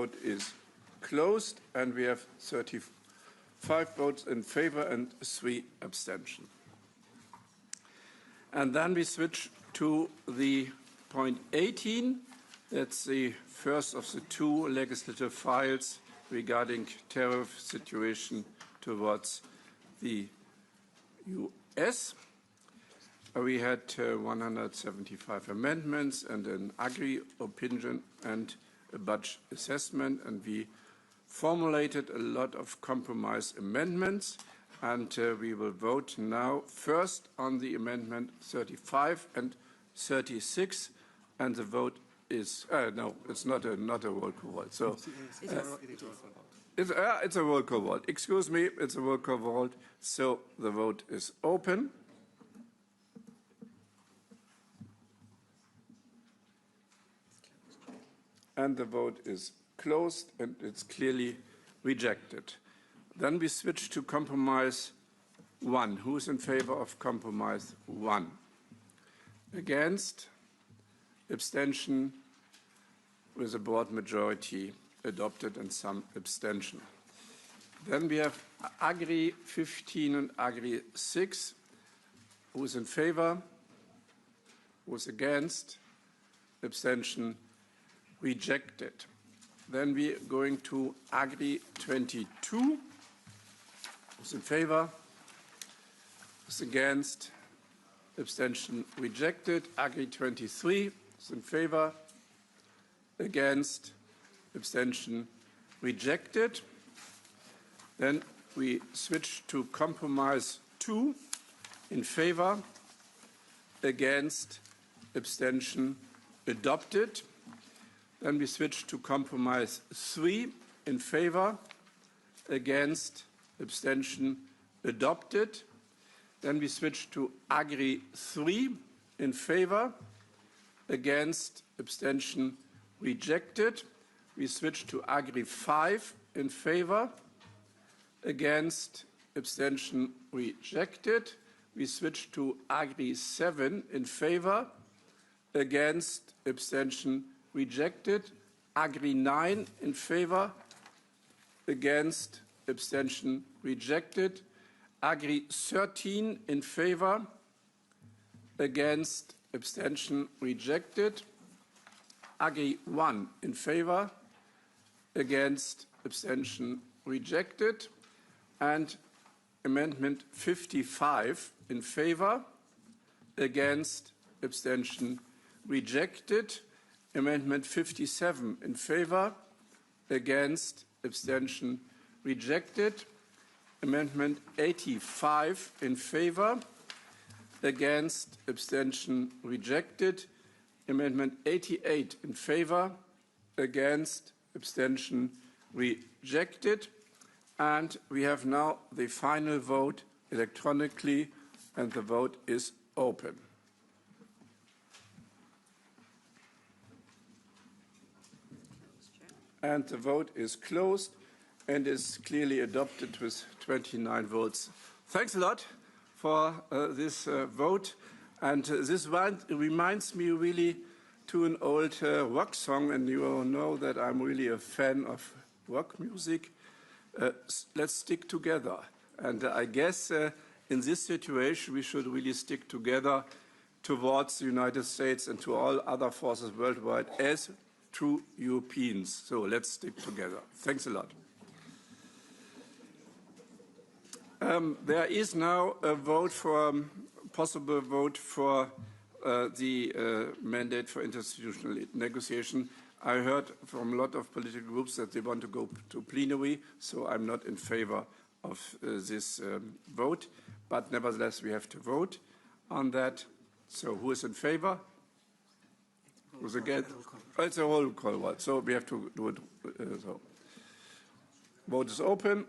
vote is closed, and we have 35 votes in favor and 3 abstentions. And then we switch to the point 18. That's the first of the 2 legislative files regarding tariff situation towards the US. We had 175 amendments and an agri opinion and a budget assessment, and we formulated a lot of compromise amendments, and we will vote now first on the amendment 35 and 36, and the vote is no, it's not a roll call vote. So it's a roll call vote. Excuse me, it's a roll call vote. So the vote is open. And the vote is closed, and it's clearly rejected. Then we switch to compromise 1. Who is in favor of compromise 1? Against? Abstention? With a broad majority adopted and some abstention. Then we have Agri 15 and Agri 6. Who is in favor? Who is against? Abstention? Rejected. Then we are going to Agri 22. Who's in favor? Who's against? Abstention rejected. Agri 23. Who's in favor? Against? Abstention rejected. Then we switch to compromise 2. In favor? Against? Abstention adopted. Then we switch to compromise 3, in favor, against, abstention, adopted. Then we switch to Agri 3, in favor, against, abstention, rejected. We switch to Agri 5, in favor, against, abstention, rejected. We switch to Agri 7, in favor, against, abstention, rejected. Agri 9 in favor, against, abstention rejected. Agri 13 in favor, against, abstention rejected. Agri 1 in favor, against, abstention rejected. And amendment 55 in favor, against, abstention rejected. Amendment 57 in favor, against, abstention rejected. Amendment 85 in favor, against, abstention rejected. Amendment 88 in favor, against, abstention rejected. And we have now the final vote electronically, and the vote is open. And the vote is closed and is clearly adopted with 29 votes. Thanks a lot for this vote. And this reminds me really to an old rock song, and you all know that I'm really a fan of rock music. Let's stick together. And I guess in this situation we should really stick together towards the United States and to all other forces worldwide as true Europeans. So let's stick together. Thanks a lot. There is now a vote for possible vote for the mandate for interinstitutional negotiation. I heard from a lot of political groups that they want to go to plenary, so I'm not in favor of this vote. But nevertheless, we have to vote on that. So who is in favor? Who's against? It's a roll call vote, so we have to do it. So. Vote is open.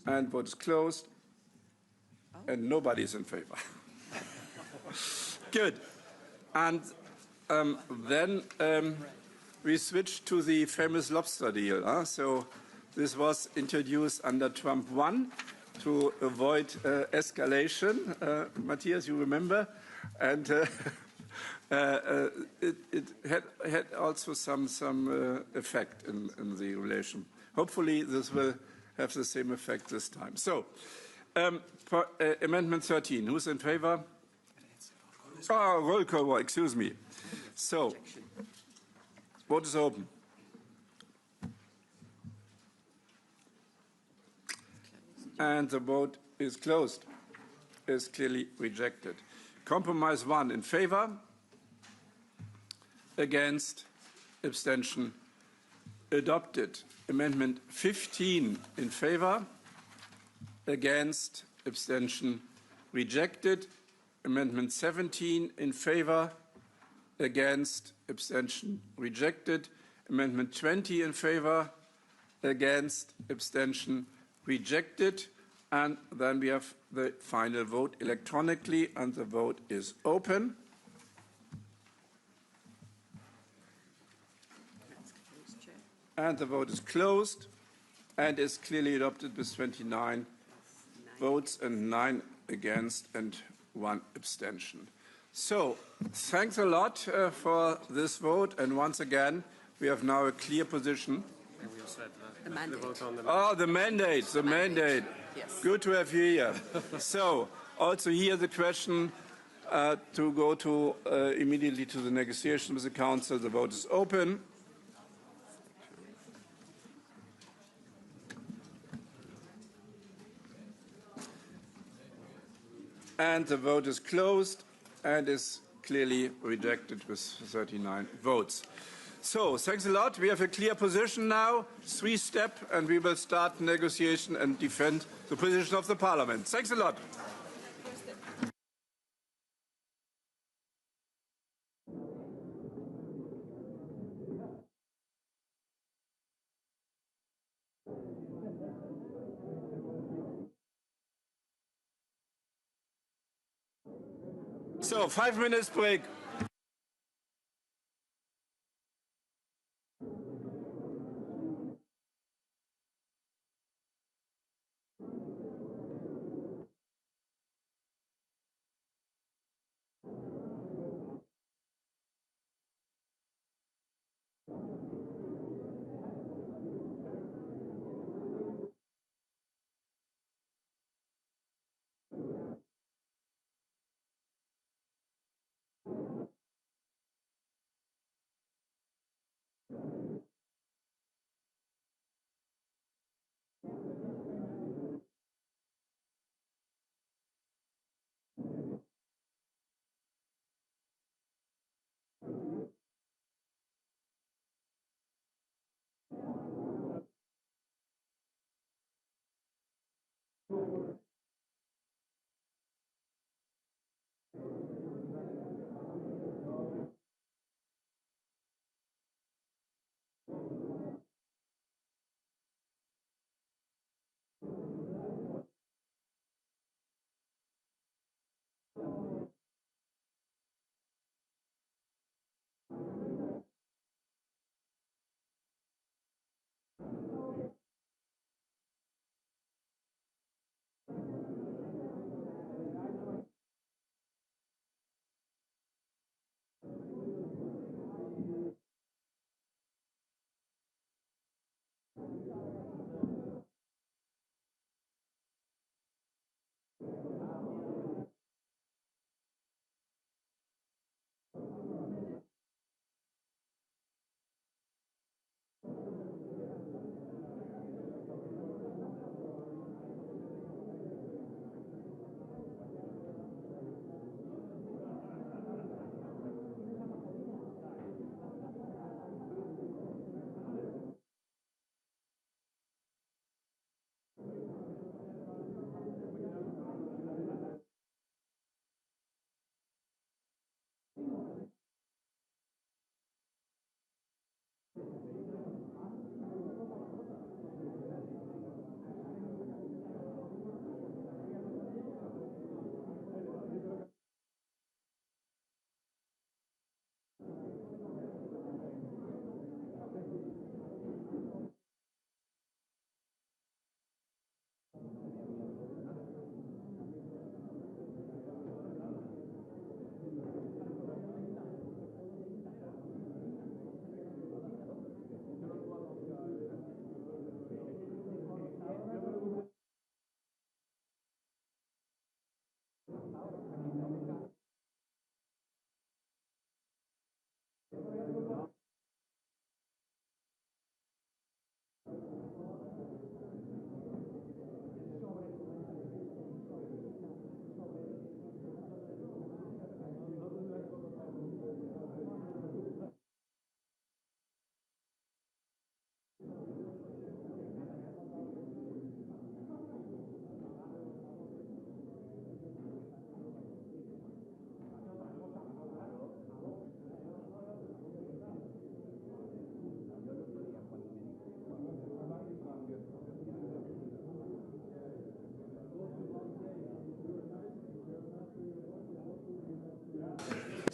And vote is closed. And nobody is in favor. Good. And then we switch to the famous lobster deal. So this was introduced under Trump 1 to avoid escalation. Matthias, you remember? And it had also some effect in the relation. Hopefully, this will have the same effect this time. So, Amendment 13, who's in favor? Oh, roll call, excuse me. So, vote is open. And the vote is closed. Is clearly rejected. Compromise 1 in favor, against, abstention, adopted. Amendment 15 in favor, against, abstention, rejected. Amendment 17 in favor, against, abstention, rejected. Amendment 20 in favor, against, abstention, rejected. And then we have the final vote electronically, and the vote is open. And the vote is closed and is clearly adopted with 29 votes and 9 against and 1 abstention. So thanks a lot for this vote. And once again, we have now a clear position. And we also had The mandate. the vote on the The mandate. Yes. Good to have you here. So also here the question to go to immediately to the negotiation with the Council. The vote is open. And the vote is closed and is clearly rejected with 39 votes. So thanks a lot. We have a clear position now, 3-step, and we will start negotiation and defend the position of the Parliament. Thanks a lot. So 5 minutes break.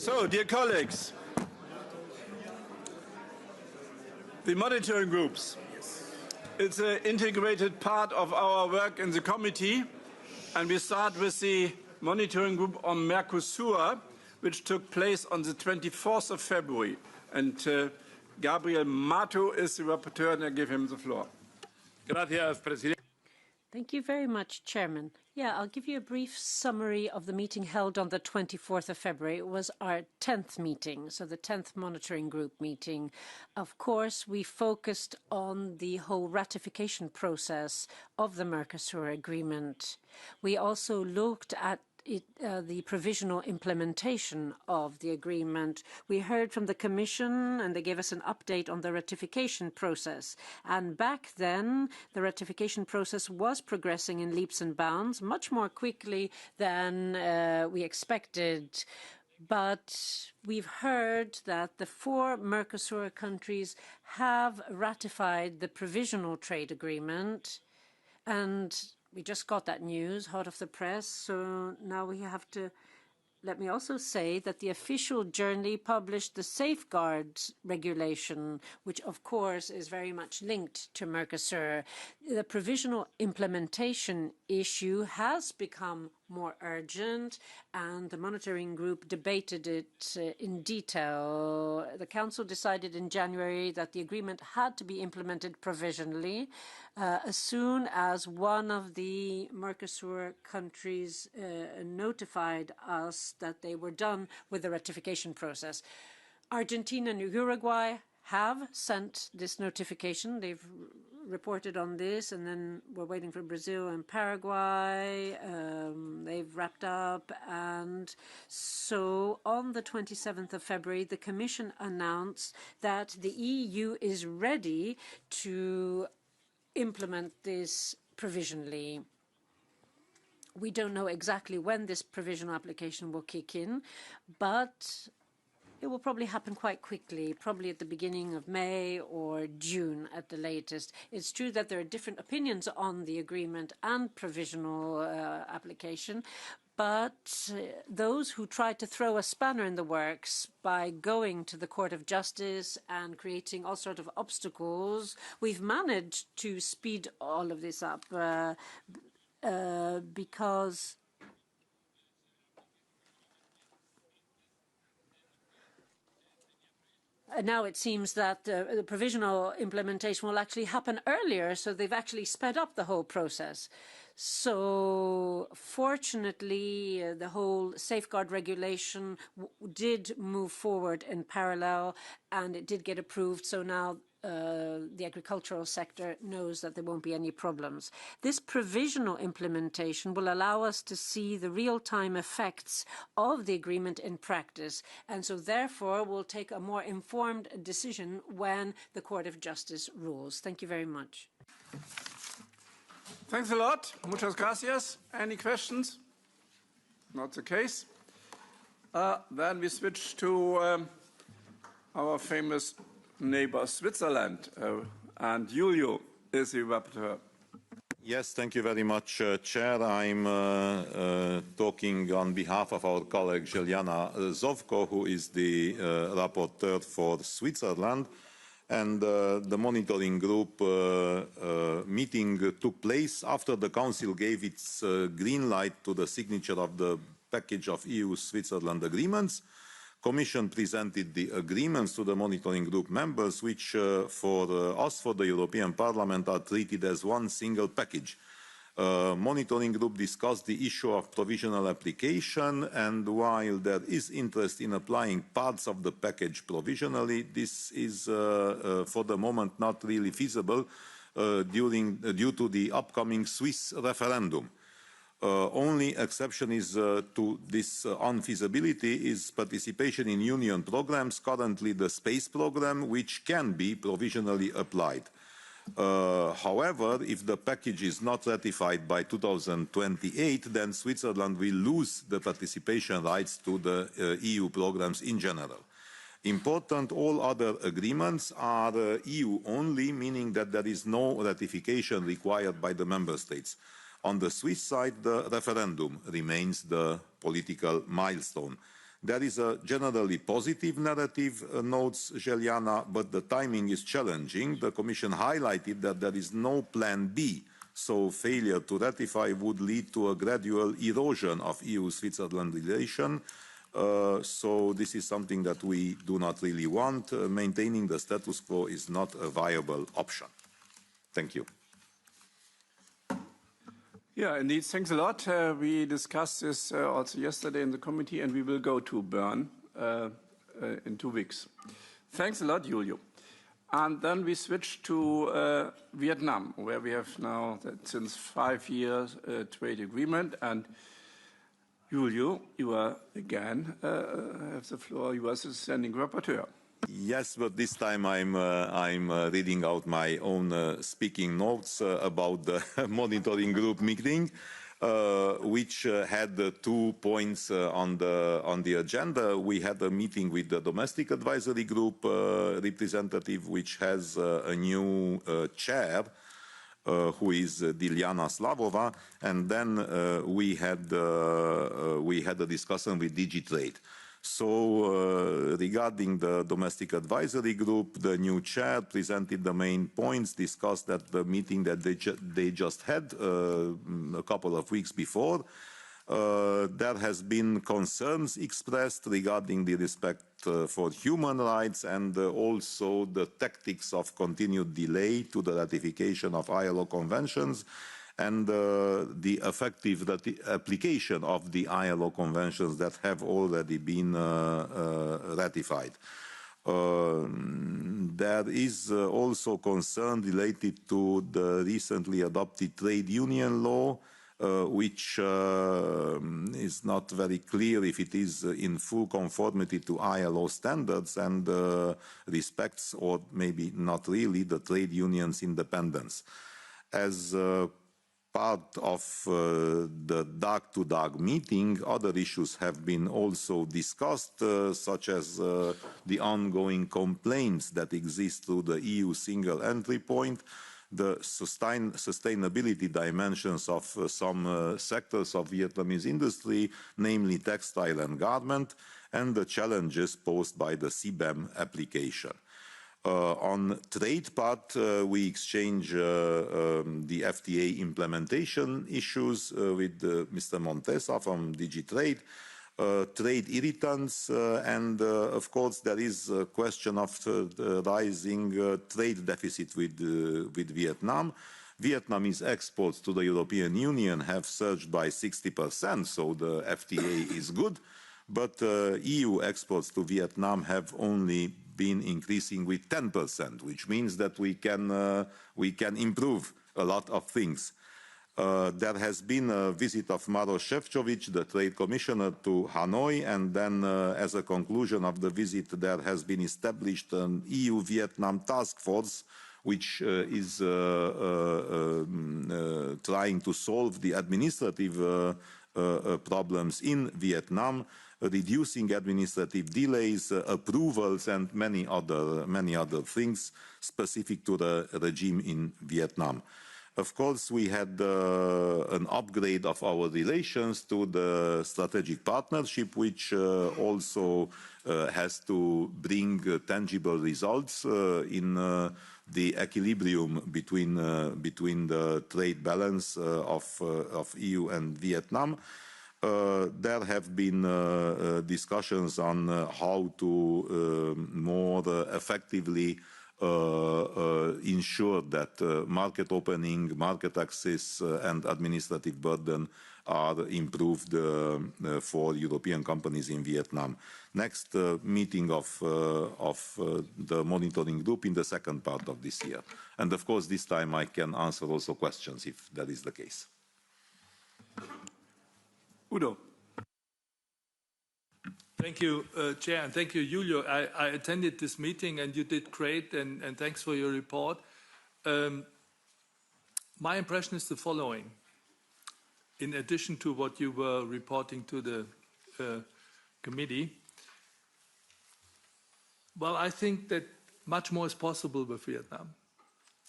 So, dear colleagues, the monitoring groups, it's an integrated part of our work in the committee, and we start with the monitoring group on Mercosur, which took place on the 24th of February. And Gabriel Mato is the rapporteur, and I give him the floor. Gracias, Presidente. Thank you very much, Chairman. Yeah, I'll give you a brief summary of the meeting held on the 24th of February. It was our 10th meeting, so the 10th monitoring group meeting. Of course, we focused on the whole ratification process of the Mercosur agreement. We also looked at the provisional implementation of the agreement. We heard from the Commission, and they gave us an update on the ratification process. And back then, the ratification process was progressing in leaps and bounds, much more quickly than we expected. But we've heard that the 4 Mercosur countries have ratified the provisional trade agreement, and we just got that news hot off the press, so now we have to. Let me also say that the official journal published the safeguards regulation, which of course is very much linked to Mercosur. The provisional implementation issue has become more urgent, and the monitoring group debated it in detail. The Council decided in January that the agreement had to be implemented provisionally as soon as one of the Mercosur countries notified us that they were done with the ratification process. Argentina and Uruguay have sent this notification. They've reported on this, and then we're waiting for Brazil and Paraguay. They've wrapped up, and so on the 27th of February, the Commission announced that the EU is ready to implement this provisionally. We don't know exactly when this provisional application will kick in, but it will probably happen quite quickly, probably at the beginning of May or June at the latest. It's true that there are different opinions on the agreement and provisional application, but those who try to throw a spanner in the works by going to the Court of Justice and creating all sorts of obstacles, we've managed to speed all of this up because now it seems that the provisional implementation will actually happen earlier, so they've actually sped up the whole process. So fortunately, the whole safeguard regulation did move forward in parallel, and it did get approved. So now the agricultural sector knows that there won't be any problems. This provisional implementation will allow us to see the real-time effects of the agreement in practice, and so therefore we'll take a more informed decision when the Court of Justice rules. Thank you very much. Thanks a lot. Muchas gracias. Any questions? Not the case. Then we switch to our famous neighbor Switzerland, and Julio is the rapporteur. Yes, thank you very much, Chair. I'm talking on behalf of our colleague Juliana Zovko, who is the rapporteur for Switzerland. And the monitoring group meeting took place after the Council gave its green light to the signature of the package of EU-Switzerland agreements. Commission presented the agreements to the monitoring group members, which for us, for the European Parliament, are treated as one single package. Monitoring group discussed the issue of provisional application, and while there is interest in applying parts of the package provisionally, this is for the moment not really feasible due to the upcoming Swiss referendum. Only exception is to this unfeasibility is participation in union programs, currently the space program, which can be provisionally applied. However, if the package is not ratified by 2028, then Switzerland will lose the participation rights to the EU programs in general. Important, all other agreements are EU only, meaning that there is no ratification required by the member states. On the Swiss side, the referendum remains the political milestone. There is a generally positive narrative, notes Željana, but the timing is challenging. The Commission highlighted that there is no plan B, so failure to ratify would lead to a gradual erosion of EU-Switzerland relation. So this is something that we do not really want. Maintaining the status quo is not a viable option. Thank you. Yeah, indeed. Thanks a lot. We discussed this also yesterday in the committee, and we will go to Bern in 2 weeks. Thanks a lot, Julio. And then we switch to Vietnam, where we have now, since 5 years, a trade agreement. And Julio, you are again have the floor. You are the standing rapporteur. Yes, but this time I'm reading out my own speaking notes about the monitoring group meeting, which had 2 points on the agenda. We had a meeting with the domestic advisory group representative, which has a new chair, who is Diljana Slavova, and then we had a discussion with DigiTrade. So regarding the domestic advisory group, the new chair presented the main points discussed at the meeting that they just had a couple of weeks before. There has been concerns expressed regarding the respect for human rights and also the tactics of continued delay to the ratification of ILO conventions and the effective application of the ILO conventions that have already been ratified. There is also concern related to the recently adopted trade union law, which is not very clear if it is in full conformity to ILO standards and respects, or maybe not really, the trade union's independence. As part of the DAG-to-DAG meeting, other issues have been also discussed, such as the ongoing complaints that exist through the EU single entry point, the sustainability dimensions of some sectors of Vietnamese industry, namely textile and garment, and the challenges posed by the CBAM application. On trade part, we exchange the FTA implementation issues with Mr. Montesa from DigiTrade, trade irritants, and of course there is a question of the rising trade deficit with Vietnam. Vietnamese exports to the European Union have surged by 60%, so the FTA is good, but EU exports to Vietnam have only been increasing with 10%, which means that we can improve a lot of things. There has been a visit of Maroš Šefčovič, the Trade Commissioner, to Hanoi, and then as a conclusion of the visit, there has been established an EU-Vietnam task force, which is trying to solve the administrative problems in Vietnam, reducing administrative delays, approvals, and many other things specific to the regime in Vietnam. Of course, we had an upgrade of our relations to the strategic partnership, which also has to bring tangible results in the equilibrium between the trade balance of EU and Vietnam. There have been discussions on how to more effectively ensure that market opening, market access and administrative burden are improved for European companies in Vietnam. Next meeting of the monitoring group in the second part of this year. And of course, this time I can answer also questions if that is the case. Udo. Thank you, Chair, and thank you, Julio. I attended this meeting and you did great, and thanks for your report. My impression is the following. In addition to what you were reporting to the committee, well, I think that much more is possible with Vietnam.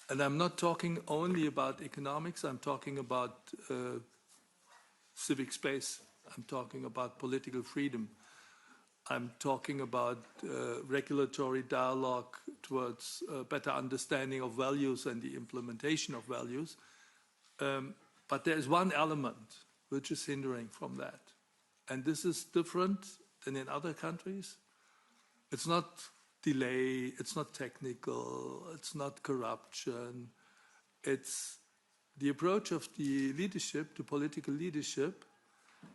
And I'm not talking only about economics, I'm talking about civic space, I'm talking about political freedom. I'm talking about regulatory dialogue towards better understanding of values and the implementation of values. But there is one element which is hindering from that. And this is different than in other countries. It's not delay, it's not technical, it's not corruption. It's the approach of the leadership, the political leadership,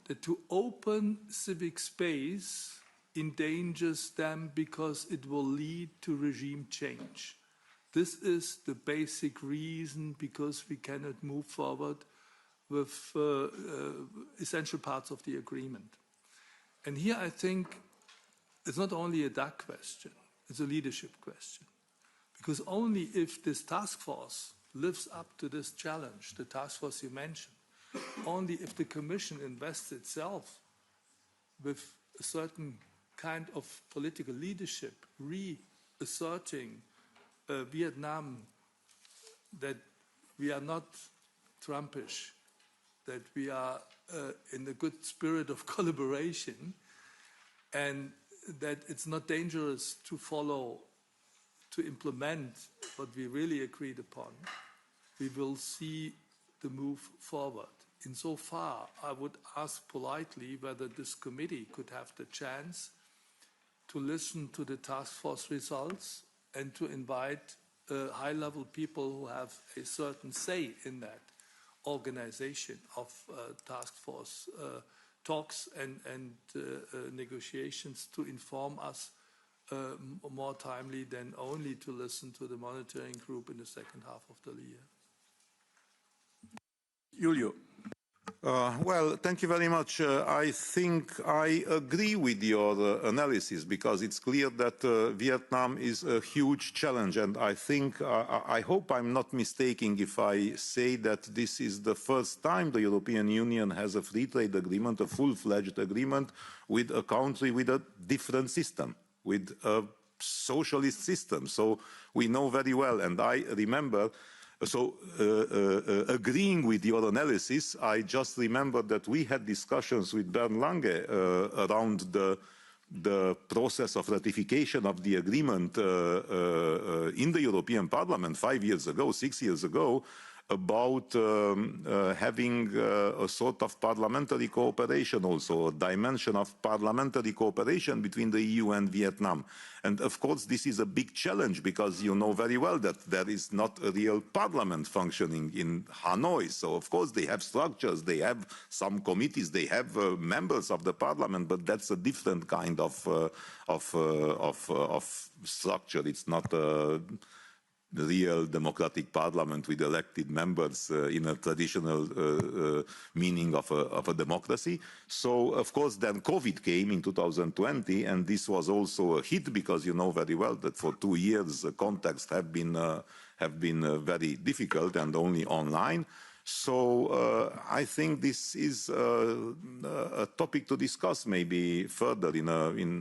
that to open civic space endangers them because it will lead to regime change. This is the basic reason because we cannot move forward with essential parts of the agreement. And here I think it's not only a duck question, it's a leadership question. Because only if this task force lives up to this challenge, the task force you mentioned, only if the Commission invests itself with a certain kind of political leadership, reasserting Vietnam that we are not Trumpish, that we are in the good spirit of collaboration, and that it's not dangerous to follow, to implement what we really agreed upon, we will see the move forward. Insofar, I would ask politely whether this committee could have the chance to listen to the task force results and to invite high-level people who have a certain say in that organization of task force talks and negotiations to inform us more timely than only to listen to the monitoring group in the second half of the year. Julio. Well, thank you very much. I think I agree with your analysis because it's clear that Vietnam is a huge challenge, and I think, I hope I'm not mistaken if I say that this is the first time the European Union has a free trade agreement, a full-fledged agreement with a country with a different system, with a socialist system. So we know very well, and I remember. So, agreeing with your analysis, I just remember that we had discussions with Bernd Lange around the process of ratification of the agreement in the European Parliament 5 years ago, 6 years ago, about having a sort of parliamentary cooperation also, a dimension of parliamentary cooperation between the EU and Vietnam. And of course, this is a big challenge because you know very well that there is not a real parliament functioning in Hanoi. So of course they have structures, they have some committees, they have members of the parliament, but that's a different kind of structure. It's not the real democratic parliament with elected members in a traditional meaning of a democracy. So, of course, then COVID came in 2020, and this was also a hit because you know very well that for 2 years contacts have been very difficult and only online. So I think this is a topic to discuss maybe further in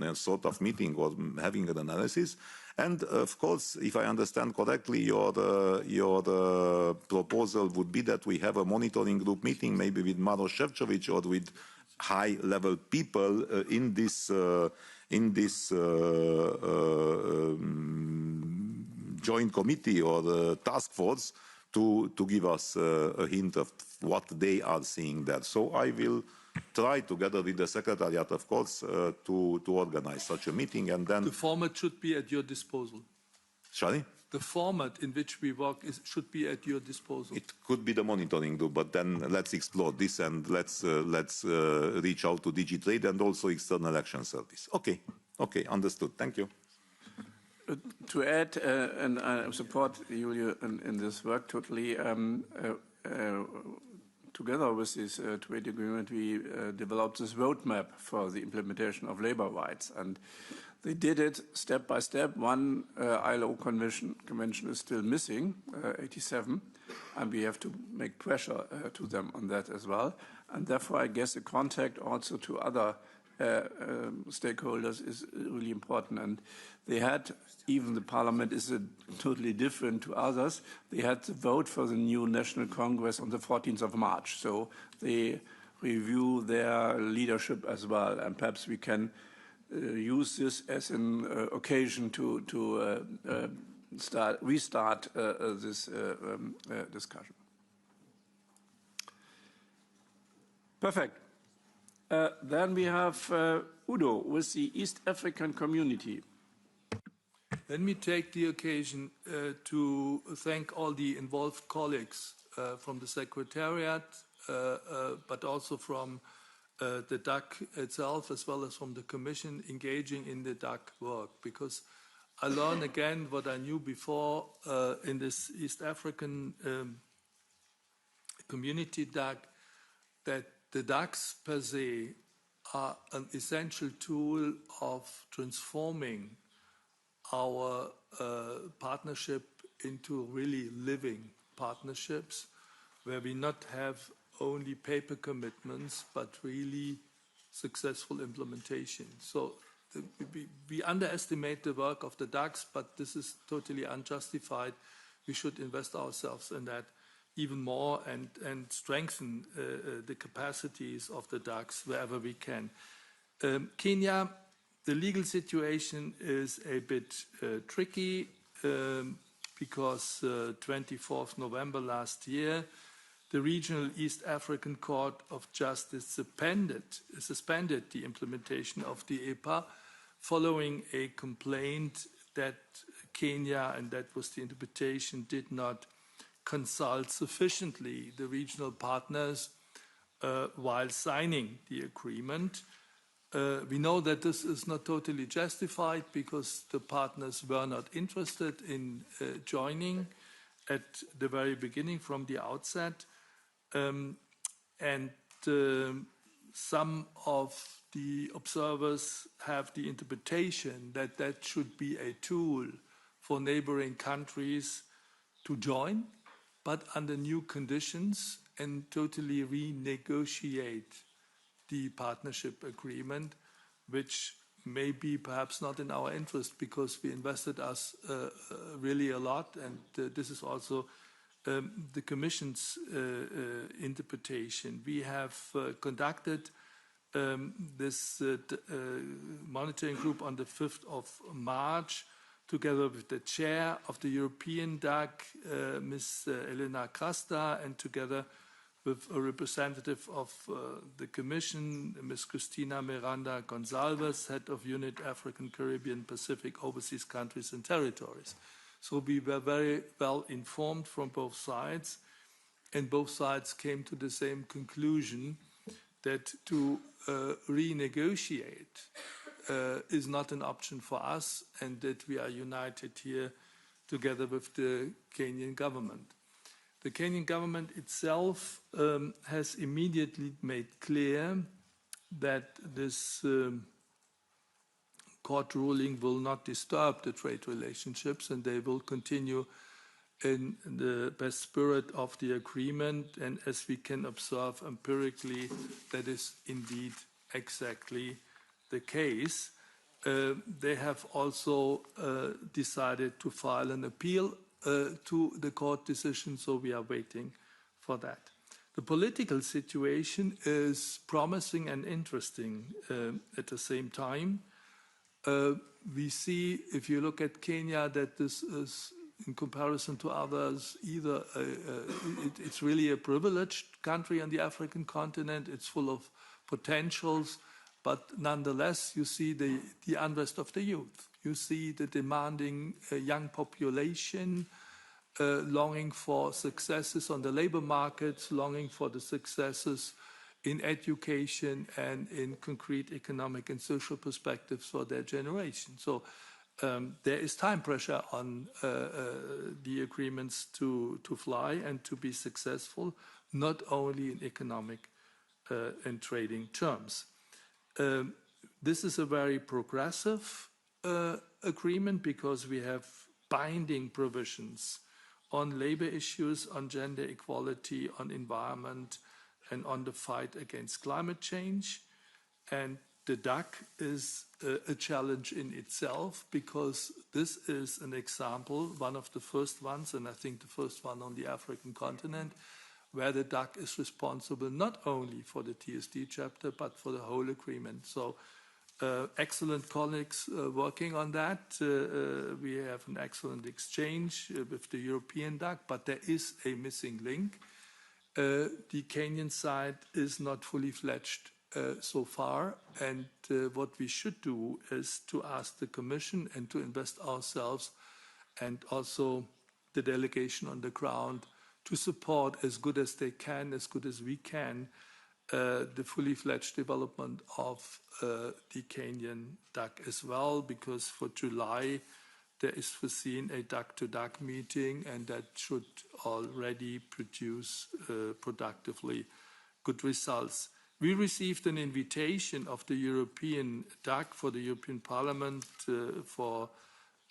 a sort of meeting or having an analysis. And of course, if I understand correctly, your proposal would be that we have a monitoring group meeting, maybe with Maroš Šefčovič or with high-level people in this joint committee or task force to give us a hint of what they are seeing there. So I will try together with the Secretariat, of course, to organize such a meeting, and then... The format should be at your disposal. Sorry? The format in which we work should be at your disposal. It could be the monitoring group, but then let's explore this and let's reach out to DigiTrade and also External Action Service. Okay, understood. Thank you. To add, and I support Julio in this work totally, together with this trade agreement, we developed this roadmap for the implementation of labor rights. And they did it step by step. One ILO convention is still missing, 87, and we have to make pressure to them on that as well. And therefore, I guess the contact also to other stakeholders is really important. And they had, even the parliament is totally different to others, they had the vote for the new National Congress on the 14th of March. So they review their leadership as well. And perhaps we can use this as an occasion to restart this discussion. Perfect. Then we have Udo with the East African Community. Let me take the occasion to thank all the involved colleagues from the Secretariat, but also from the DAC itself, as well as from the Commission engaging in the DAC work, because I learned again what I knew before in this East African community DAC, that the DACs per se are an essential tool of transforming our partnership into really living partnerships, where we not have only paper commitments, but really successful implementation. So we underestimate the work of the DACs, but this is totally unjustified. We should invest ourselves in that even more and strengthen the capacities of the DACs wherever we can. Kenya, the legal situation is a bit tricky because 24th November last year, the Regional East African Court of Justice suspended the implementation of the EPA following a complaint that Kenya, and that was the interpretation, did not consult sufficiently the regional partners while signing the agreement. We know that this is not totally justified because the partners were not interested in joining at the very beginning from the outset. Some of the observers have the interpretation that that should be a tool for neighboring countries to join, but under new conditions, and totally renegotiate the partnership agreement, which may be perhaps not in our interest because we invested us really a lot, and this is also the Commission's interpretation. We have conducted this monitoring group on the 5th of March, together with the chair of the European DAC, Ms. Elena Krasta, and together with a representative of the Commission, Ms. Cristina Miranda Gonzalez, head of Unit African, Caribbean, Pacific, Overseas Countries and Territories. So we were very well informed from both sides, and both sides came to the same conclusion that to renegotiate is not an option for us, and that we are united here together with the Kenyan government. The Kenyan government itself has immediately made clear that this court ruling will not disturb the trade relationships, and they will continue in the best spirit of the agreement. And as we can observe empirically, that is indeed exactly the case. They have also decided to file an appeal to the court decision, so we are waiting for that. The political situation is promising and interesting at the same time. We see, if you look at Kenya, that this is, in comparison to others, either it's really a privileged country on the African continent. It's full of potentials, but nonetheless, you see the unrest of the youth. You see the demanding young population longing for successes on the labor markets, longing for the successes in education and in concrete economic and social perspectives for their generation. So there is time pressure on the agreements to fly and to be successful, not only in economic and trading terms. This is a very progressive agreement because we have binding provisions on labor issues, on gender equality, on environment, and on the fight against climate change. And the DAC is a challenge in itself because this is an example, one of the first ones, and I think the first one on the African continent, where the DAC is responsible not only for the TSD chapter, but for the whole agreement. So excellent colleagues working on that. We have an excellent exchange with the European DAC, but there is a missing link. The Kenyan side is not fully fledged so far, and what we should do is to ask the Commission and to invest ourselves and also the delegation on the ground to support as good as they can, as good as we can, the fully fledged development of the Kenyan DAC as well, because for July there is foreseen a DAC-to-DAC meeting, and that should already produce productively good results. We received an invitation of the European DAC for the European Parliament for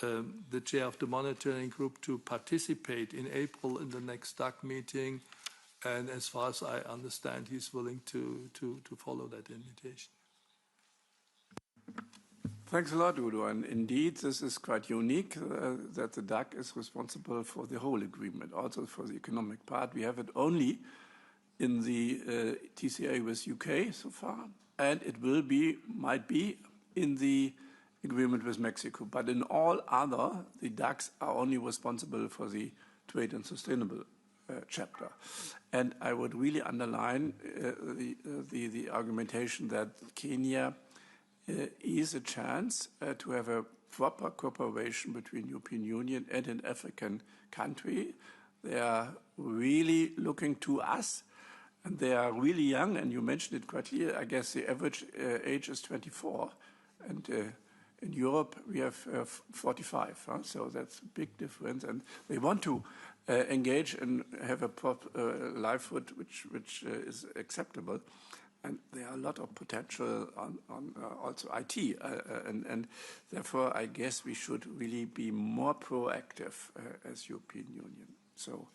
the chair of the monitoring group to participate in April in the next DAC meeting. And as far as I understand, he's willing to follow that invitation. Thanks a lot, Udo. And indeed, this is quite unique that the DAC is responsible for the whole agreement, also for the economic part. We have it only in the TCA with UK so far, and it might be in the agreement with Mexico. But in all other, the DACs are only responsible for the trade and sustainable chapter. And I would really underline the argumentation that Kenya is a chance to have a proper cooperation between European Union and an African country. They are really looking to us, and they are really young, and you mentioned it quite clear. I guess the average age is 24, and in Europe we have 45, so that's a big difference. And they want to engage and have a proper livelihood which is acceptable. And there are a lot of potential on also IT, and therefore I guess we should really be more proactive as European Union. So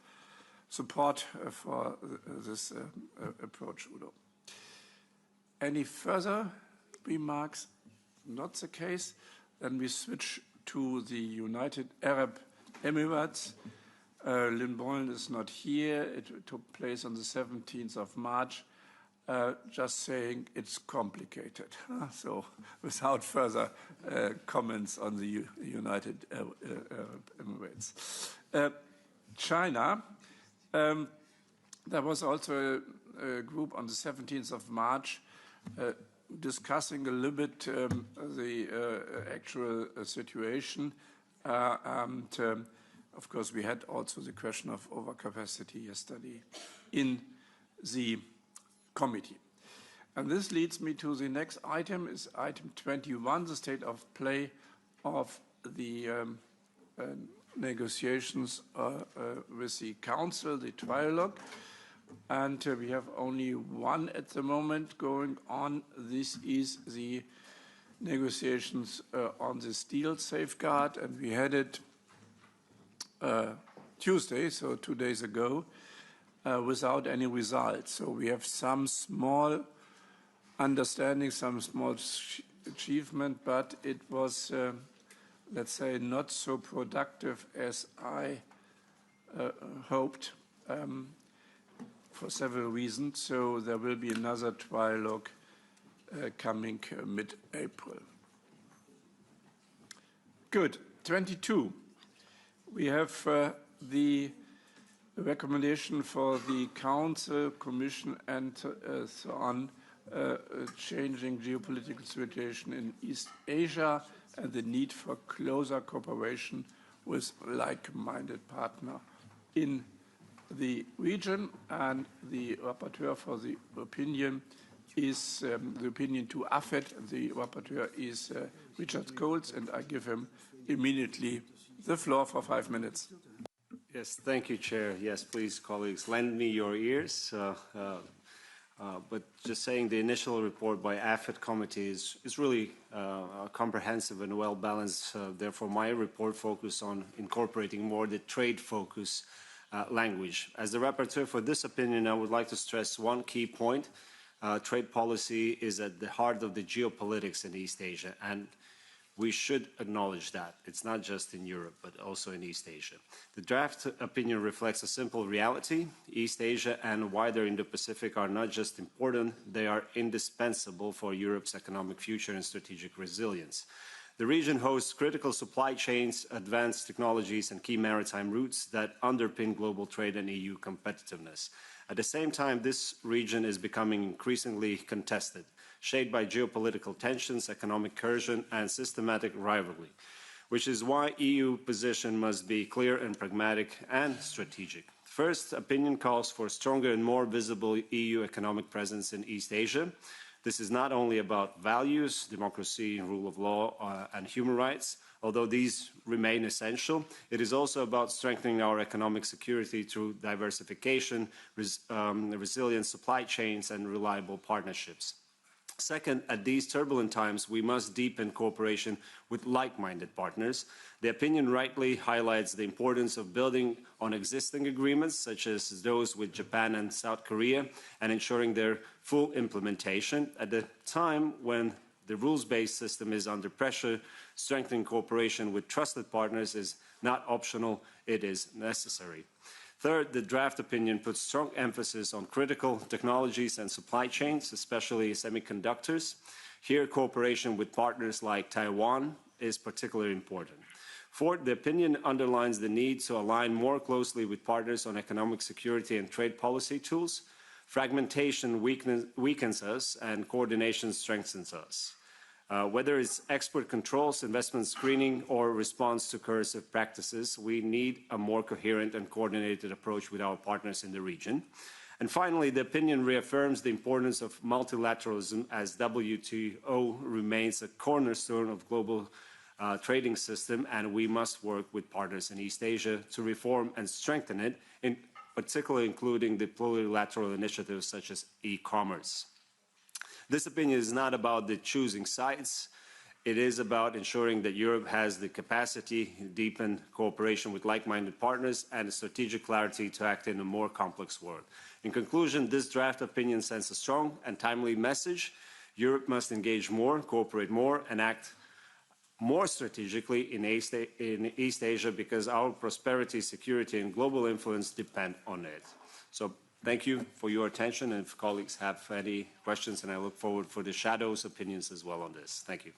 support for this approach, Udo. Any further remarks? Not the case. Then we switch to the United Arab Emirates. Lynn Boylan is not here. It took place on the 17th of March. Just saying it's complicated. So without further comments on the United Arab Emirates. China, there was also a group on the 17th of March discussing a little bit the actual situation. And of course, we had also the question of overcapacity yesterday in the committee. And this leads me to the next item, is item 21, the state of play of the negotiations with the Council, the trialogue. And we have only one at the moment going on. This is the negotiations on the steel safeguard, and we had it Tuesday, so 2 days ago, without any results. So we have some small understanding, some small achievement, but it was, let's say, not so productive as I hoped for several reasons. So there will be another trialogue coming mid-April. Good. 22. We have the recommendation for the Council, Commission, and so on, changing geopolitical situation in East Asia and the need for closer cooperation with like-minded partner in the region. And the rapporteur for the opinion is the opinion to AFET. The rapporteur is Richard Coles, and I give him immediately the floor for 5 minutes. Yes, thank you, Chair. Yes, please, colleagues, lend me your ears. But just saying, the initial report by AFET committee is really comprehensive and well-balanced. Therefore, my report focused on incorporating more the trade focus language. As the rapporteur for this opinion, I would like to stress one key point. Trade policy is at the heart of the geopolitics in East Asia. And We should acknowledge that. It's not just in Europe, but also in East Asia. The draft opinion reflects a simple reality. East Asia and wider Indo-Pacific are not just important, they are indispensable for Europe's economic future and strategic resilience. The region hosts critical supply chains, advanced technologies, and key maritime routes that underpin global trade and EU competitiveness. At the same time, this region is becoming increasingly contested, shaped by geopolitical tensions, economic coercion, and systematic rivalry, which is why EU position must be clear and pragmatic and strategic. First, opinion calls for stronger and more visible EU economic presence in East Asia. This is not only about values, democracy, rule of law, and human rights, although these remain essential. It is also about strengthening our economic security through diversification, resilient supply chains, and reliable partnerships. Second, at these turbulent times, we must deepen cooperation with like-minded partners. The opinion rightly highlights the importance of building on existing agreements, such as those with Japan and South Korea, and ensuring their full implementation. At the time when the rules-based system is under pressure, strengthening cooperation with trusted partners is not optional, it is necessary. Third, the draft opinion puts strong emphasis on critical technologies and supply chains, especially semiconductors. Here, cooperation with partners like Taiwan is particularly important. Fourth, the opinion underlines the need to align more closely with partners on economic security and trade policy tools. Fragmentation weakens us and coordination strengthens us. Whether it's export controls, investment screening, or response to coercive practices, we need a more coherent and coordinated approach with our partners in the region. And finally, the opinion reaffirms the importance of multilateralism as WTO remains a cornerstone of global trading system, and we must work with partners in East Asia to reform and strengthen it, in particular including the plurilateral initiatives such as e-commerce. This opinion is not about the choosing sides. It is about ensuring that Europe has the capacity to deepen cooperation with like-minded partners and the strategic clarity to act in a more complex world. In conclusion, this draft opinion sends a strong and timely message. Europe must engage more, cooperate more, and act more strategically in East Asia because our prosperity, security, and global influence depend on it. So thank you for your attention, and if colleagues have any questions, and I look forward for the shadows' opinions as well on this. Thank you.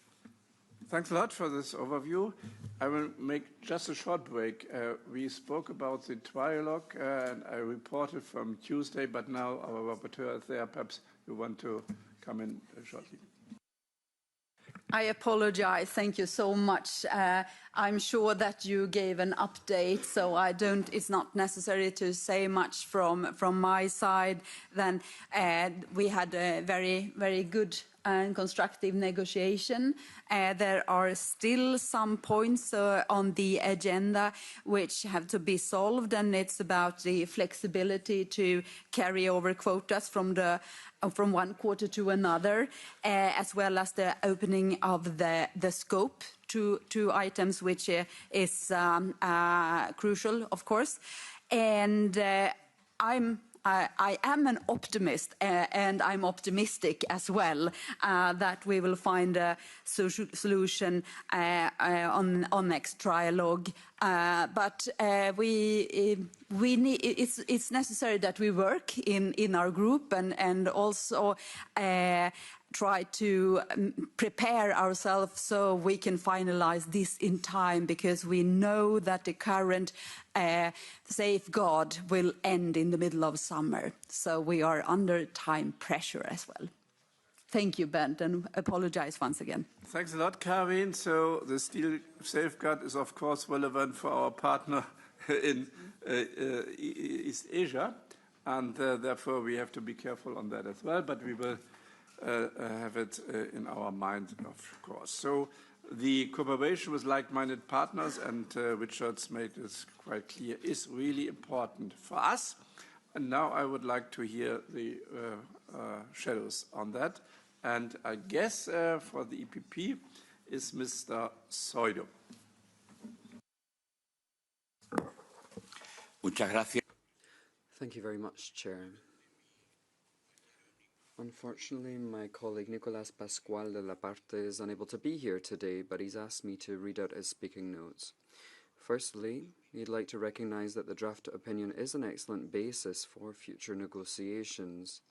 Thanks a lot for this overview. I will make just a short break. We spoke about the trialogue, and I reported from Tuesday, but now our rapporteur is there. Perhaps you want to come in shortly. I apologize. Thank you so much. I'm sure that you gave an update, so it's not necessary to say much from my side. Then we had a very, very good and constructive negotiation. There are still some points on the agenda which have to be solved, and it's about the flexibility to carry over quotas from one quarter to another, as well as the opening of the scope to items, which is crucial, of course. And I am an optimist, and I'm optimistic as well that we will find a solution on next trialogue. But we need, it's necessary that we work in our group and also try to prepare ourselves so we can finalize this in time, because we know that the current safeguard will end in the middle of summer. So we are under time pressure as well. Thank you, Bernd, and apologize once again. Thanks a lot, Karin. So the steel safeguard is, of course, relevant for our partner in East Asia, and therefore we have to be careful on that as well, but we will have it in our mind, of course. So the cooperation with like-minded partners, and Richard's made this quite clear, is really important for us. And now I would like to hear the shadows on that. And I guess for the EPP is Mr. Soido. Muchas gracias. Thank you very much, Chair. Unfortunately, my colleague Nicolas Pascual de la Parte is unable to be here today, but he's asked me to read out his speaking notes. Firstly, he'd like to recognise that the draft opinion is an excellent basis for future negotiations.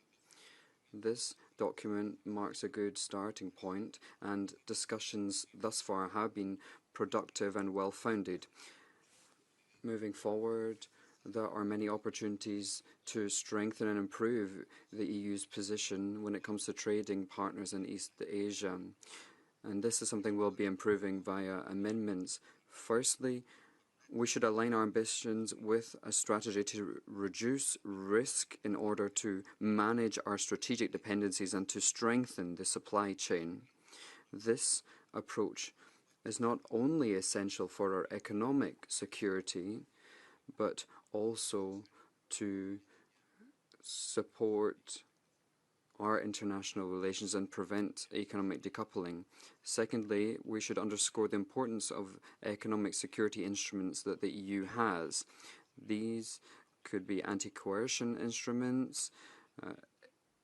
This document marks a good starting point, and discussions thus far have been productive and well-founded. Moving forward, there are many opportunities to strengthen and improve the EU's position when it comes to trading partners in East Asia. And this is something we'll be improving via amendments. Firstly, we should align our ambitions with a strategy to reduce risk in order to manage our strategic dependencies and to strengthen the supply chain. This approach is not only essential for our economic security, but also to support our international relations and prevent economic decoupling. Secondly, we should underscore the importance of economic security instruments that the EU has. These could be anti-coercion instruments,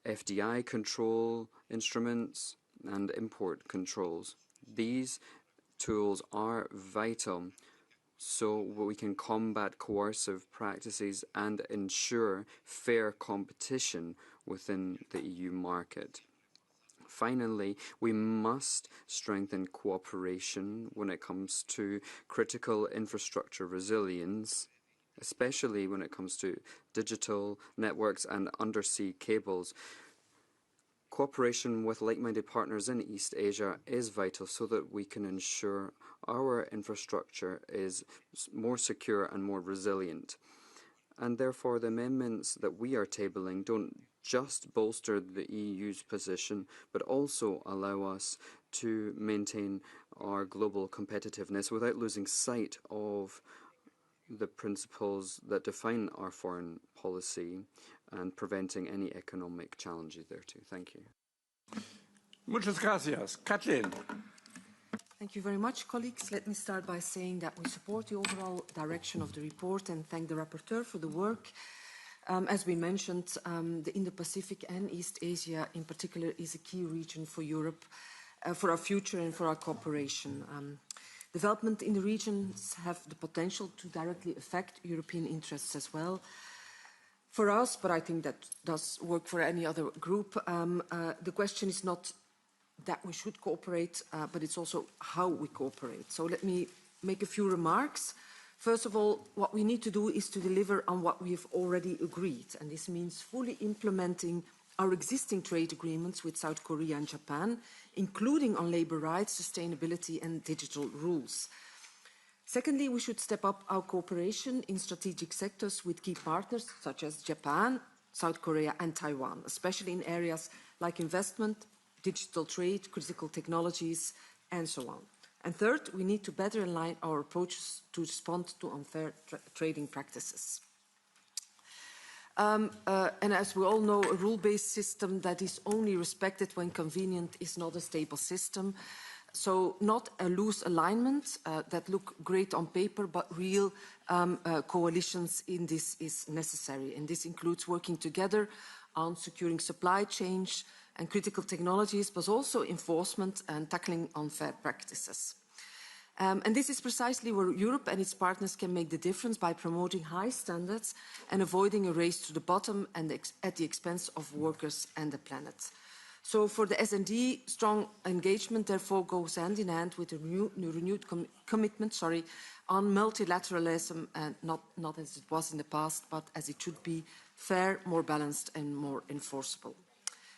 FDI control instruments, and import controls. These tools are vital so we can combat coercive practices and ensure fair competition within the EU market. Finally, we must strengthen cooperation when it comes to critical infrastructure resilience, especially when it comes to digital networks and undersea cables. Cooperation with like-minded partners in East Asia is vital so that we can ensure our infrastructure is more secure and more resilient. And therefore, the amendments that we are tabling don't just bolster the EU's position, but also allow us to maintain our global competitiveness without losing sight of the principles that define our foreign policy and preventing any economic challenges there too. Thank you. Muchas gracias. Kathleen. Thank you very much, colleagues. Let me start by saying that we support the overall direction of the report and thank the rapporteur for the work. As we mentioned, the Indo-Pacific and East Asia in particular is a key region for Europe, for our future and for our cooperation. Development in the regions have the potential to directly affect European interests as well. For us, but I think that does work for any other group, the question is not that we should cooperate, but it's also how we cooperate. So let me make a few remarks. First of all, what we need to do is to deliver on what we have already agreed, and this means fully implementing our existing trade agreements with South Korea and Japan, including on labour rights, sustainability and digital rules. Secondly, we should step up our cooperation in strategic sectors with key partners such as Japan, South Korea and Taiwan, especially in areas like investment, digital trade, critical technologies and so on. And third, we need to better align our approaches to respond to unfair trading practices. And as we all know, a rule-based system that is only respected when convenient is not a stable system. So not a loose alignment that look great on paper, but real coalitions in this is necessary. And this includes working together on securing supply chains and critical technologies, but also enforcement and tackling unfair practices. And this is precisely where Europe and its partners can make the difference by promoting high standards and avoiding a race to the bottom and at the expense of workers and the planet. So for the S&D, strong engagement therefore goes hand in hand with a renewed commitment on multilateralism, and not as it was in the past, but as it should be, fair, more balanced and more enforceable.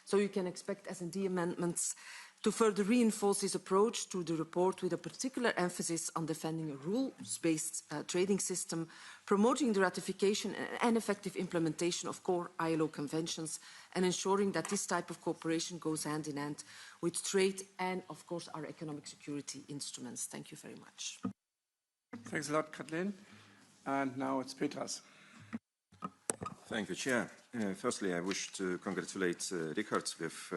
So you can expect S&D amendments to further reinforce this approach to the report with a particular emphasis on defending a rules-based trading system, promoting the ratification and effective implementation of core ILO conventions, and ensuring that this type of cooperation goes hand in hand with trade and, of course, our economic security instruments. Thank you very much. Thanks a lot, Kathleen. And now it's Petras. Thank you, Chair. Firstly, I wish to congratulate Richard with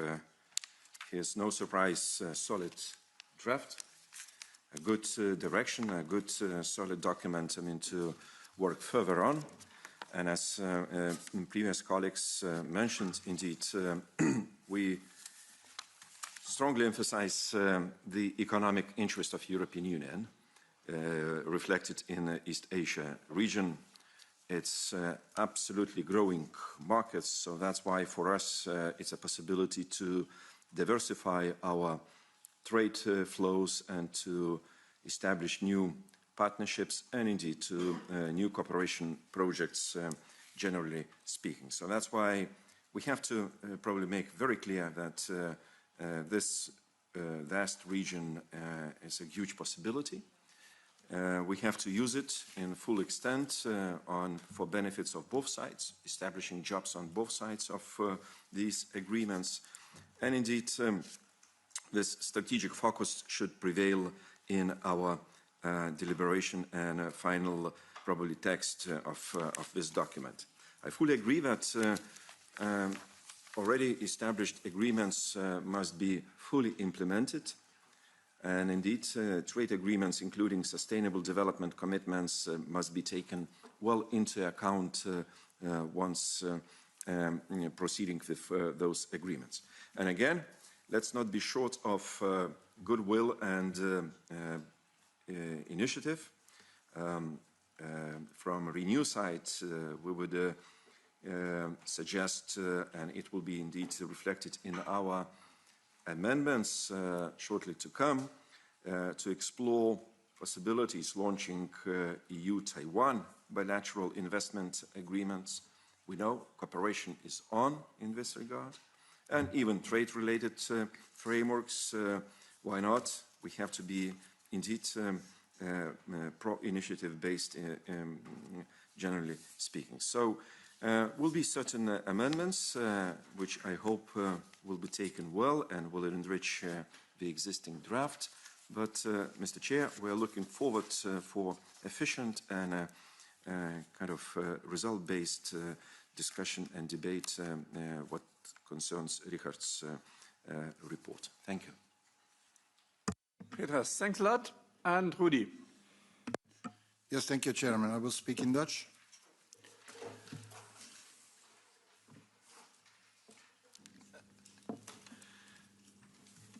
his, no surprise, solid draft, a good direction, a good solid document, to work further on. And as previous colleagues mentioned, indeed, we strongly emphasize the economic interest of European Union reflected in the East Asia region. It's absolutely growing markets, so that's why for us it's a possibility to diversify our trade flows and to establish new partnerships and indeed to new cooperation projects, generally speaking. So that's why we have to probably make very clear that this vast region is a huge possibility. We have to use it in full extent for benefits of both sides, establishing jobs on both sides of these agreements. And indeed, this strategic focus should prevail in our deliberation and final, probably, text of this document. I fully agree that already established agreements must be fully implemented. And indeed, trade agreements, including sustainable development commitments, must be taken well into account once proceeding with those agreements. And again, let's not be short of goodwill and initiative. From Renew side, we would suggest, and it will be indeed reflected in our amendments shortly to come, to explore possibilities launching EU-Taiwan bilateral investment agreements. We know cooperation is on in this regard, and even trade-related frameworks. Why not? We have to be indeed pro-initiative based, generally speaking. So will be certain amendments which I hope will be taken well and will enrich the existing draft. But, Mr. Chair, we are looking forward for efficient and kind of result-based discussion and debate what concerns Richard's report. Thank you. Peter, thanks a lot. And Rudy. Yes, thank you, Chairman. I will speak in Dutch.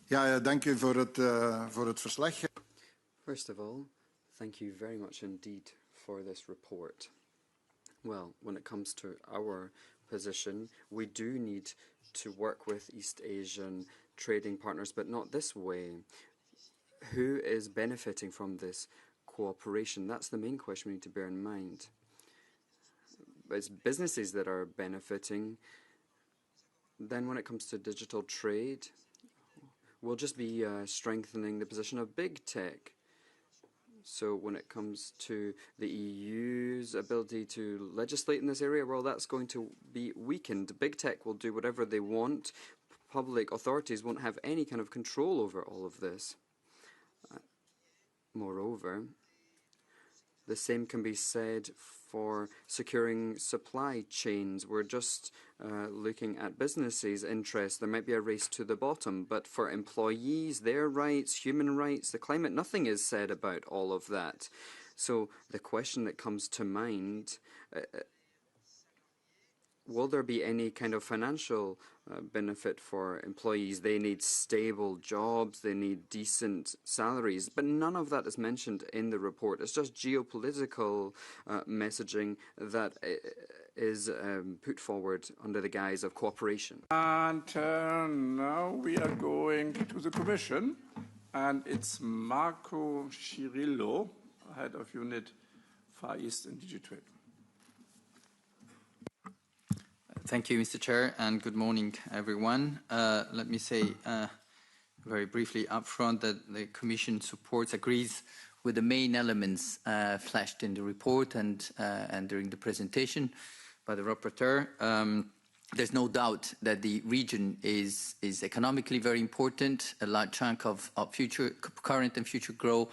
Ja, dank u voor het verslag. First of all, thank you very much indeed for this report. Well, when it comes to our position, we do need to work with East Asian trading partners, but not this way. Who is benefiting from this cooperation? That's the main question we need to bear in mind. It's businesses that are benefiting. Then when it comes to digital trade, we'll just be strengthening the position of big tech. So when it comes to the EU's ability to legislate in this area, well, that's going to be weakened. Big tech will do whatever they want. Public authorities won't have any kind of control over all of this. Moreover, the same can be said for securing supply chains. We're just looking at businesses' interests. There might be a race to the bottom, but for employees, their rights, human rights, the climate, nothing is said about all of that. So the question that comes to mind, will there be any kind of financial benefit for employees? They need stable jobs, they need decent salaries, but none of that is mentioned in the report. It's just geopolitical messaging that is put forward under the guise of cooperation. And now we are going to the Commission, and it's Marco Cirillo, Head of Unit Far East and DG Trade. Thank you, Mr. Chair, and good morning, everyone. Let me say very briefly up front that the Commission agrees with the main elements flashed in the report and during the presentation by the rapporteur. There's no doubt that the region is economically very important. A large chunk of current and future growth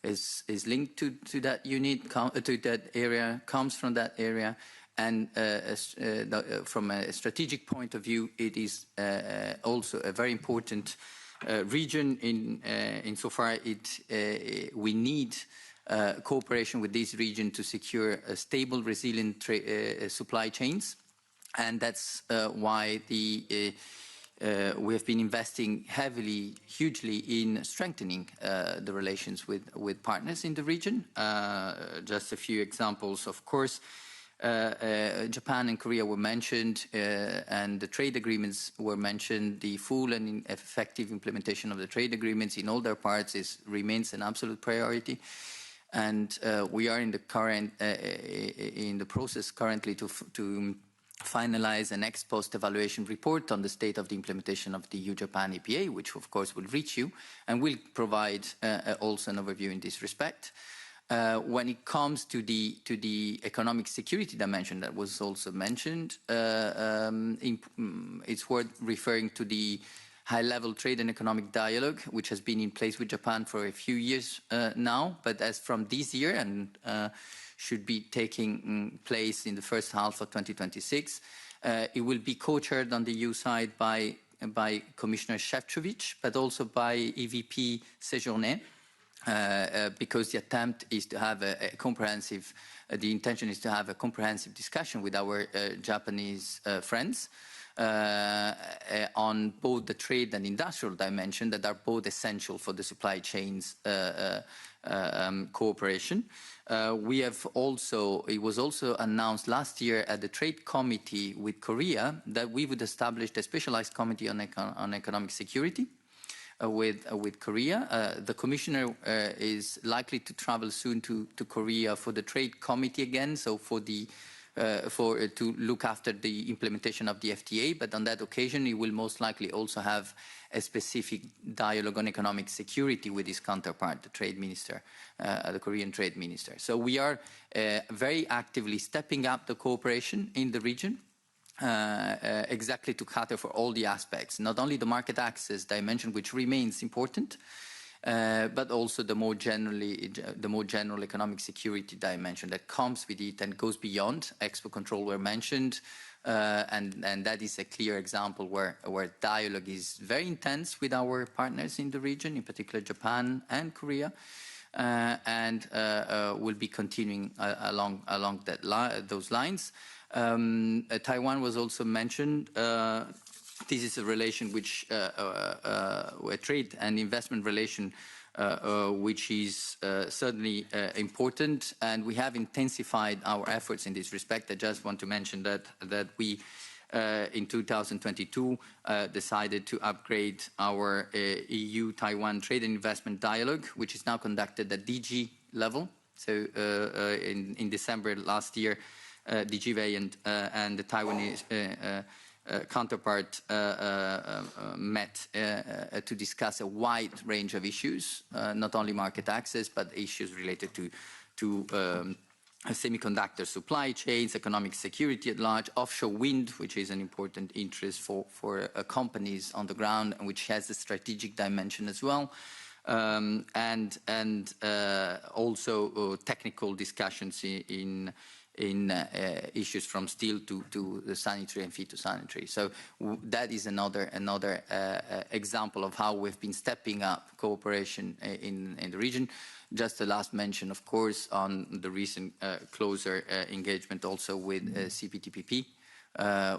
is linked to that unit, to that area, comes from that area. And from a strategic point of view, it is also a very important region insofar we need cooperation with this region to secure a stable, resilient supply chains. And that's why we have been investing hugely in strengthening the relations with partners in the region. Just a few examples, of course. Japan and Korea were mentioned, and the trade agreements were mentioned. The full and effective implementation of the trade agreements in all their parts remains an absolute priority. And we are in the process currently to finalize an ex-post evaluation report on the state of the implementation of the EU-Japan EPA, which of course will reach you and will provide also an overview in this respect. When it comes to the economic security dimension that was also mentioned, it's worth referring to the high-level trade and economic dialogue, which has been in place with Japan for a few years now, but as from this year and should be taking place in the first half of 2026, it will be co-chaired on the EU side by Commissioner Šefčovič, but also by EVP Séjourné. Because the attempt is to have the intention is to have a comprehensive discussion with our Japanese friends on both the trade and industrial dimension that are both essential for the supply chains cooperation. It was also announced last year at the Trade Committee with Korea that we would establish a specialized committee on economic security. With Korea. The Commissioner is likely to travel soon to Korea for the Trade Committee again, so to look after the implementation of the FTA, but on that occasion he will most likely also have a specific dialogue on economic security with his counterpart, the Trade Minister, the Korean Trade Minister. So we are very actively stepping up the cooperation in the region. Exactly to cater for all the aspects, not only the market access dimension, which remains important, but also the more general economic security dimension that comes with it and goes beyond. Export control were mentioned, and that is a clear example where dialogue is very intense with our partners in the region, in particular Japan and Korea, and will be continuing along those lines. Taiwan was also mentioned. This is a relation which, a trade and investment relation, which is certainly important, and we have intensified our efforts in this respect. I just want to mention that we, in 2022, decided to upgrade our EU-Taiwan trade and investment dialogue, which is now conducted at DG level. So in December last year, DG Wei and the Taiwanese counterpart met to discuss a wide range of issues, not only market access, but issues related to semiconductor supply chains, economic security at large, offshore wind, which is an important interest for companies on the ground, and which has a strategic dimension as well. And also technical discussions in issues from steel to the sanitary and phytosanitary. So that is another example of how we've been stepping up cooperation in the region. Just a last mention, of course, on the recent closer engagement also with CPTPP,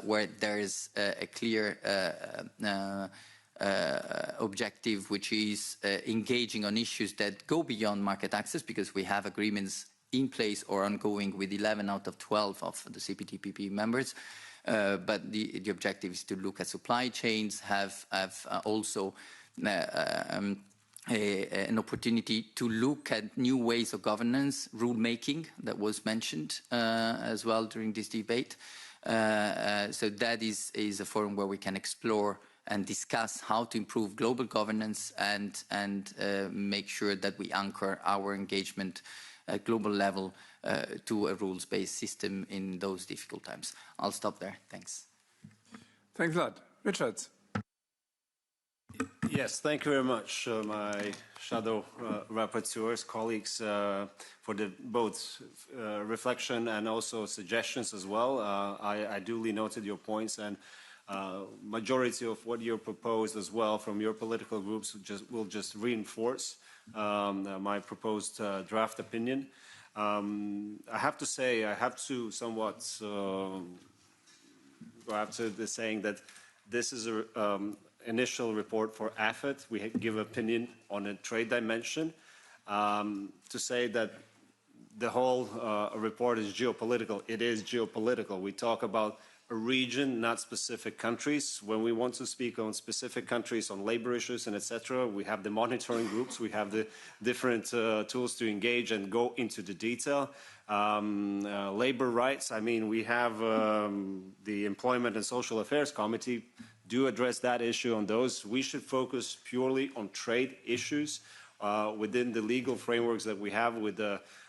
where there is a clear objective, which is engaging on issues that go beyond market access, because we have agreements in place or ongoing with 11 out of 12 of the CPTPP members. But the objective is to look at supply chains, have also an opportunity to look at new ways of governance, rule-making that was mentioned as well during this debate. So that is a forum where we can explore and discuss how to improve global governance and make sure that we anchor our engagement at global level to a rules-based system in those difficult times. I'll stop there. Thanks. Thanks a lot. Richard. Yes, thank you very much, my shadow rapporteurs, colleagues, for both reflection and also suggestions as well. I duly noted your points, and majority of what you proposed as well from your political groups will just reinforce my proposed draft opinion. I have to say, I have to somewhat go after the saying that this is an initial report for AFET. We give opinion on a trade dimension. To say that the whole report is geopolitical, it is geopolitical. We talk about a region, not specific countries. When we want to speak on specific countries, on labor issues and etc., we have the monitoring groups, we have the different tools to engage and go into the detail. Labor rights, I mean, we have the Employment and Social Affairs Committee do address that issue on those. We should focus purely on trade issues within the legal frameworks that we have with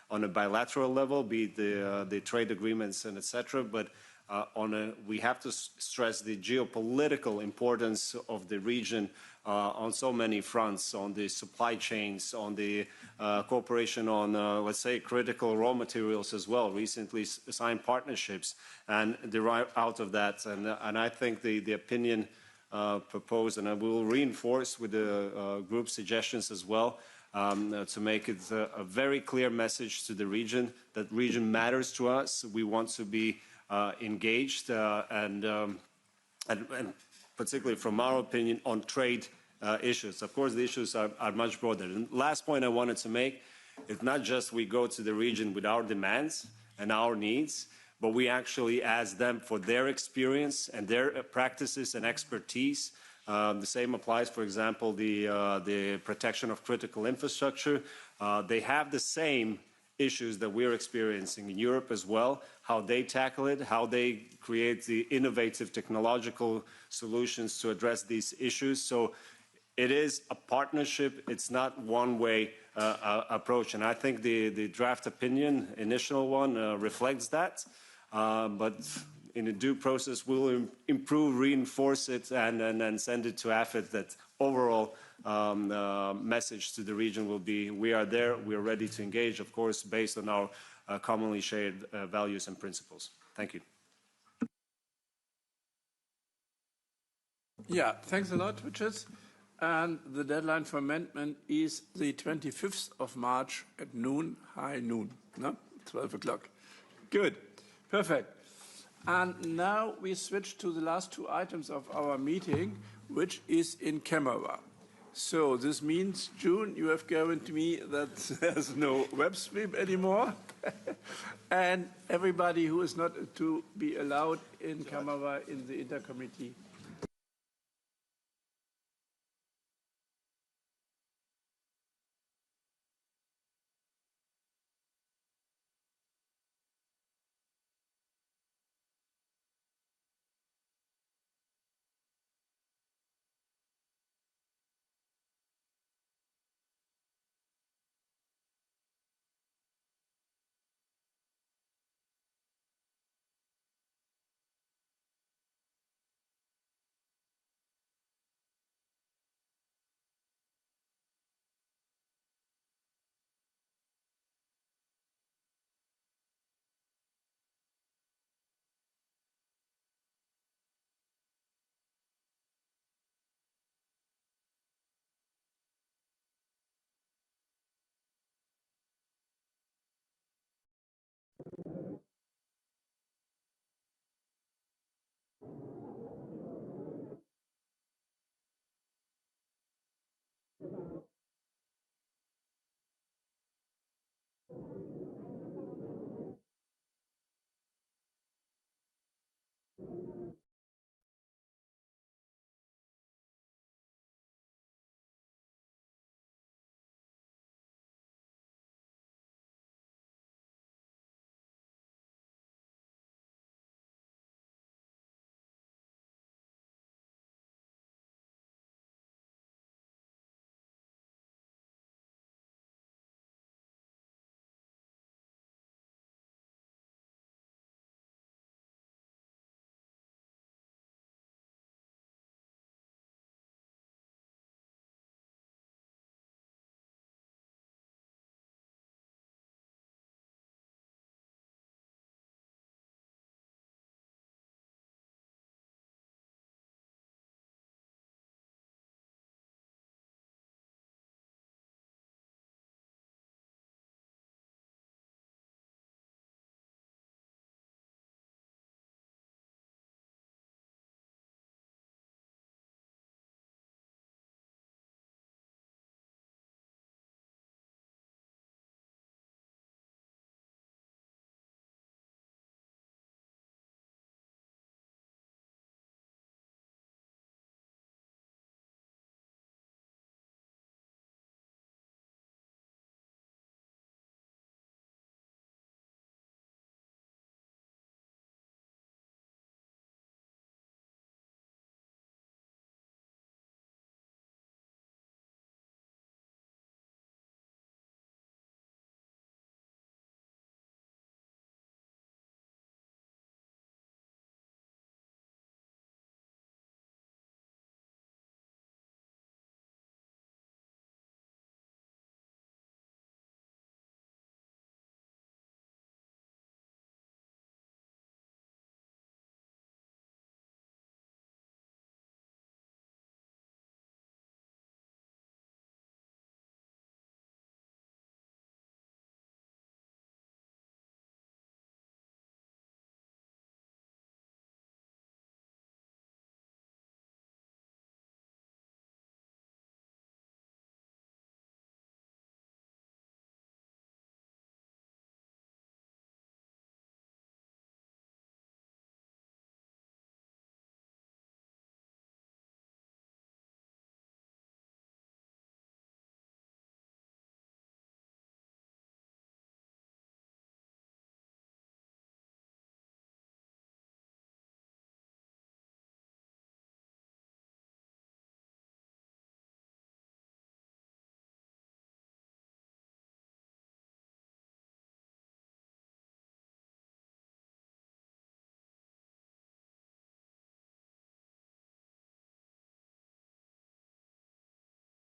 on a bilateral level, be it the trade agreements and etc. But we have to stress the geopolitical importance of the region on so many fronts, on the supply chains, on the cooperation on, let's say, critical raw materials as well, recently signed partnerships, and derive out of that. And I think the opinion proposed, and I will reinforce with the group suggestions as well, to make it a very clear message to the region that region matters to us. We want to be engaged and particularly from our opinion on trade issues. Of course, the issues are much broader. And last point I wanted to make, it's not just we go to the region with our demands and our needs, but we actually ask them for their experience and their practices and expertise. The same applies, for example, the protection of critical infrastructure. They have the same issues that we're experiencing in Europe as well, how they tackle it, how they create the innovative technological solutions to address these issues. So it is a partnership. It's not one-way approach. And I think the draft opinion, initial one, reflects that. But in a due process, we'll improve, reinforce it, and send it to AFET that overall message to the region will be, we are there, we are ready to engage, of course, based on our commonly shared values and principles. Thank you. Yeah, thanks a lot, Richard. And the deadline for amendment is the 25th of March at noon, high noon, no? 12 o'clock. Good, perfect. And now we switch to the last two items of our meeting, which is in camera. So this means, June, you have guaranteed me that there's no web stream anymore. And everybody who is not to be allowed in camera in the intercommittee